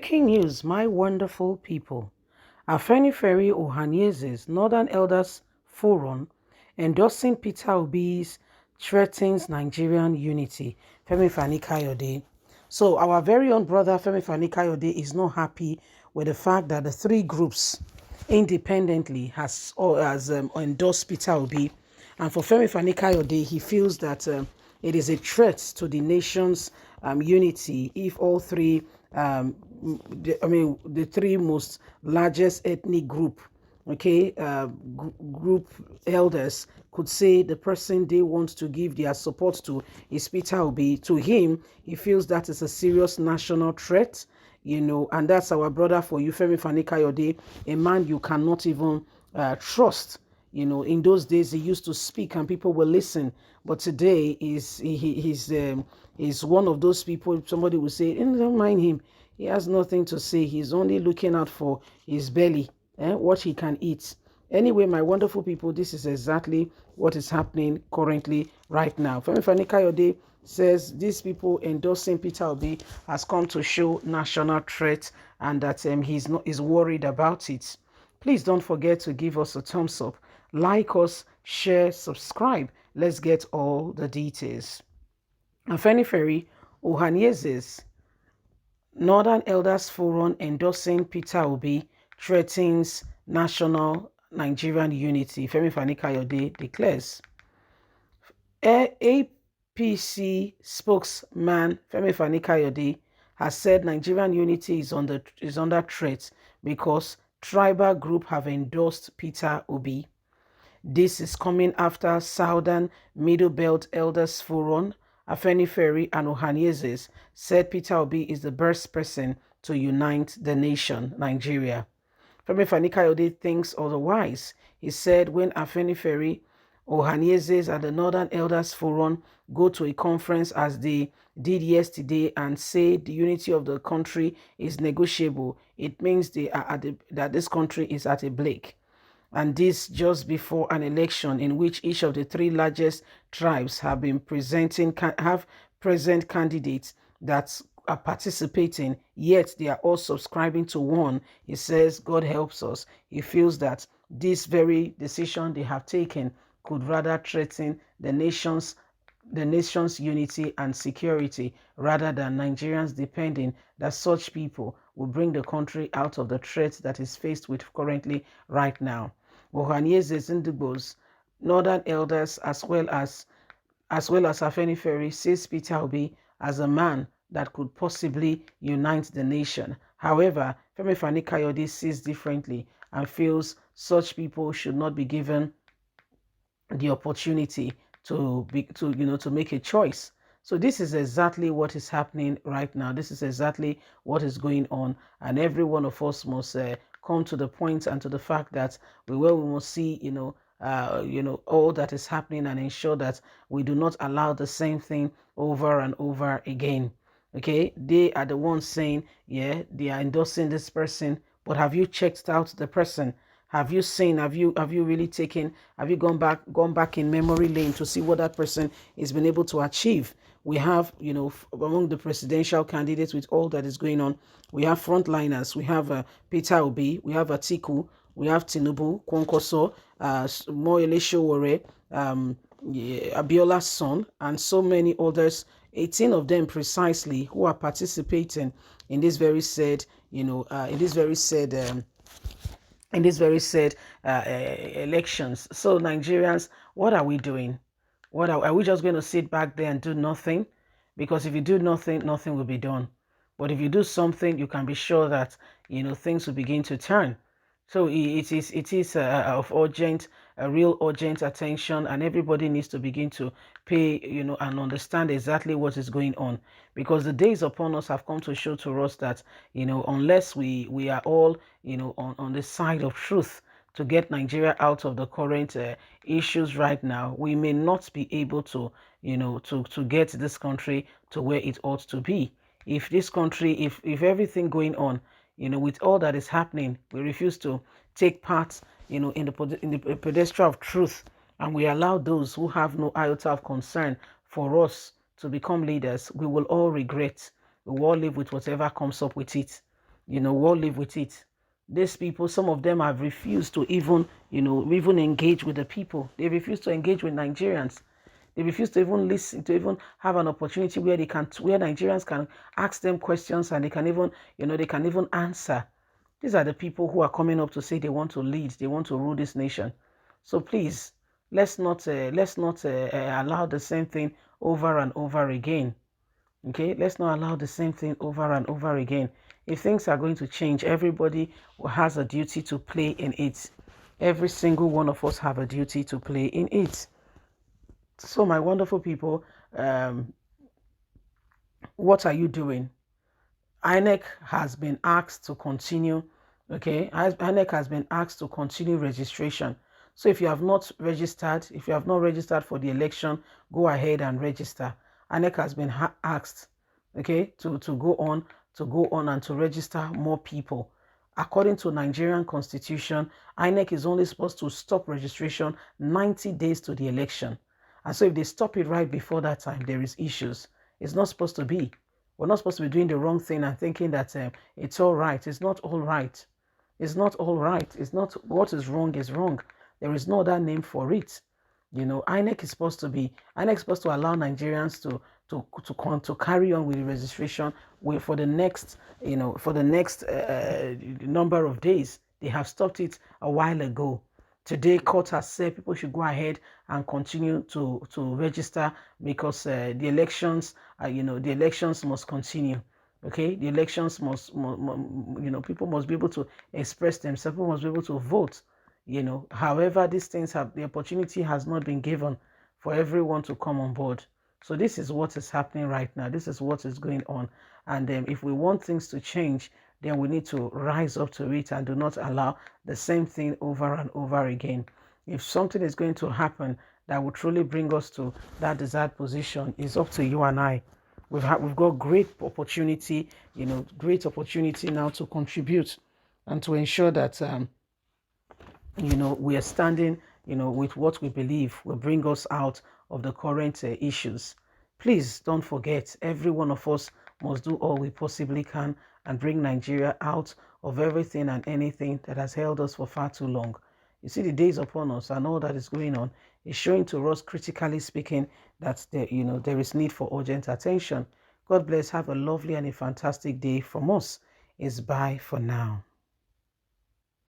Breaking news, my wonderful people. Afenifere Ohanieze's Northern Elders Forum endorsing Peter Obi's threatens Nigerian unity. Femi Kayode. So our very own brother Femi Kayode is not happy with the fact that the three groups independently has endorsed Peter Obi. And for Femi Kayode, he feels that it is a threat to the nation's unity if all three the three most largest ethnic group, group elders could say the person they want to give their support to is Peter Obi. To him, he feels that is a serious national threat, and that's our brother for you, Femi Kayode, a man you cannot even trust. In those days he used to speak and people will listen, but today he's one of those people. Somebody will say, don't mind him. He has nothing to say. He's only looking out for his belly, what he can eat. Anyway, my wonderful people, this is exactly what is happening currently right now. Femi Kayode says these people endorsing Peter Obi has come to show national threat and that he's worried about it. Please don't forget to give us a thumbs up, like us, share, subscribe. Let's get all the details. Afenifere Ohanaeze's Northern Elders Forum endorsing Peter Obi threatens national Nigerian unity. Femi Kayode declares. APC spokesman Femi Kayode has said Nigerian unity is under threat because tribal group have endorsed Peter Obi. This is coming after Southern Middle Belt Elders Forum, Afenifere and Ohanaeze said Peter Obi is the best person to unite the nation, Nigeria. Femi Kayode thinks otherwise. He said when Afenifere, Ohanaeze and the Northern Elders Forum go to a conference as they did yesterday and say the unity of the country is negotiable, it means that this country is at a break. And this just before an election in which each of the three largest tribes have present candidates that are participating, yet they are all subscribing to one. He says, God helps us. He feels that this very decision they have taken could rather threaten the nation's unity and security rather than Nigerians depending that such people will bring the country out of the threat that is faced with currently right now. Ohanaeze Ndigbo's Northern Elders as well as Afenifere sees Peter Obi as a man that could possibly unite the nation. However, Femi Kayode sees differently and feels such people should not be given the opportunity to make a choice. So this is exactly what is happening right now. This is exactly what is going on, and every one of us must come to the point and to the fact that we must see all that is happening and ensure that we do not allow the same thing over and over again. Okay, they are the ones saying, yeah, they are endorsing this person, but have you checked out the person? Have you seen, have you really taken, have you gone back in memory lane to see what that person has been able to achieve? We have, among the presidential candidates with all that is going on, we have frontliners. We have Peter Obi, we have Atiku, we have Tinubu, Kwankwaso, Moyele Sowore, Abiola's son, and so many others, 18 of them precisely, who are participating in this very said, elections. So Nigerians, what are we doing? Are we just going to sit back there and do nothing? Because if you do nothing, nothing will be done. But if you do something, you can be sure that things will begin to turn. So it is of real urgent attention, and everybody needs to begin to pay, and understand exactly what is going on, because the days upon us have come to show to us that, unless we are all, on the side of truth to get Nigeria out of the current issues right now, we may not be able to, to get this country to where it ought to be. If this country, if everything going on, with all that is happening, we refuse to take part, in the pedestal of truth, and we allow those who have no iota of concern for us to become leaders, we will all regret. We will all live with whatever comes up with it. we'll live with it. These people, some of them have refused to even, even engage with the people. They refuse to engage with Nigerians. They refuse to even listen, to even have an opportunity where where Nigerians can ask them questions and they can even, they can even answer. These are the people who are coming up to say they want to lead, they want to rule this nation. So please, let's not allow the same thing over and over again. Okay, let's not allow the same thing over and over again. If things are going to change, everybody has a duty to play in it. Every single one of us have a duty to play in it. So, my wonderful people, what are you doing? INEC has been asked to continue. Okay, INEC has been asked to continue registration. So if you have not registered for the election, go ahead and register. INEC has been asked, okay, to go on and to register more people. According to Nigerian Constitution, INEC is only supposed to stop registration 90 days to the election. And so if they stop it right before that time, there is issues. It's not supposed to be. We're not supposed to be doing the wrong thing and thinking that it's all right. It's not all right. It's not all right. It's not, what is wrong is wrong. There is no other name for it. INEC is supposed to allow Nigerians to carry on with the registration for the next number of days. They have stopped it a while ago. Today, court has said people should go ahead and continue to register because the elections, the elections must continue. Okay, the elections must, people must be able to express themselves. People must be able to vote. However, these things the opportunity has not been given for everyone to come on board. So this is what is happening right now. This is what is going on. And if we want things to change, then we need to rise up to it and do not allow the same thing over and over again. If something is going to happen that will truly bring us to that desired position, it's up to you and I. We've got great opportunity, now to contribute and to ensure that we are standing, with what we believe will bring us out of the current issues. Please don't forget, every one of us must do all we possibly can and bring Nigeria out of everything and anything that has held us for far too long. You see, the days upon us and all that is going on is showing to us, critically speaking, that there is need for urgent attention. God bless. Have a lovely and a fantastic day from us. It's bye for now.